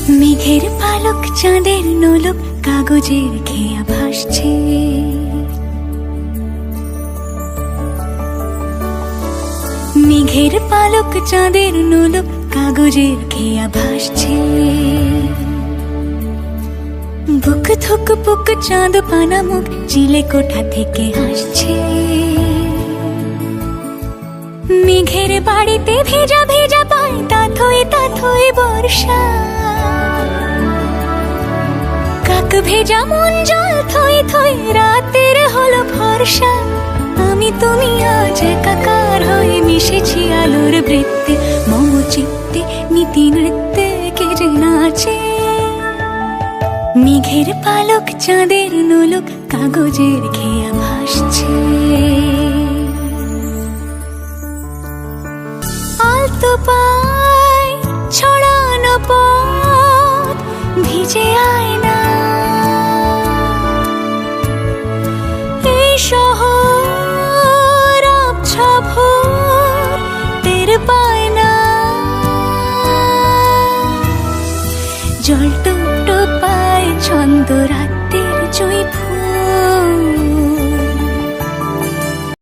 মেঘের পালক চাঁদের নোলক কাগজের খেয়া ভাসছে। মেঘের পালক চাঁদের নোলক কাগজের খেয়া ভাসছে। বুক থুক বুক চাঁদ পানা মুখ চিলে কোঠা থেকে হাসছে। মেঘের বাড়িতে ভেজা ভেজা পায় তাথই বর্ষা। কাক ভেজা মন জল থই থই রাতের হলো ভরসা। আমি তুমি আজ একাকার হয়ে মিশেছি আলোর বৃত্তে। মম চিত্তে নীতি নৃত্যে কে যে নাচে। মেঘের পালক চাঁদের নোলক কাগজের খেয়া ভাসছে। আলতো পায় ছড়ানো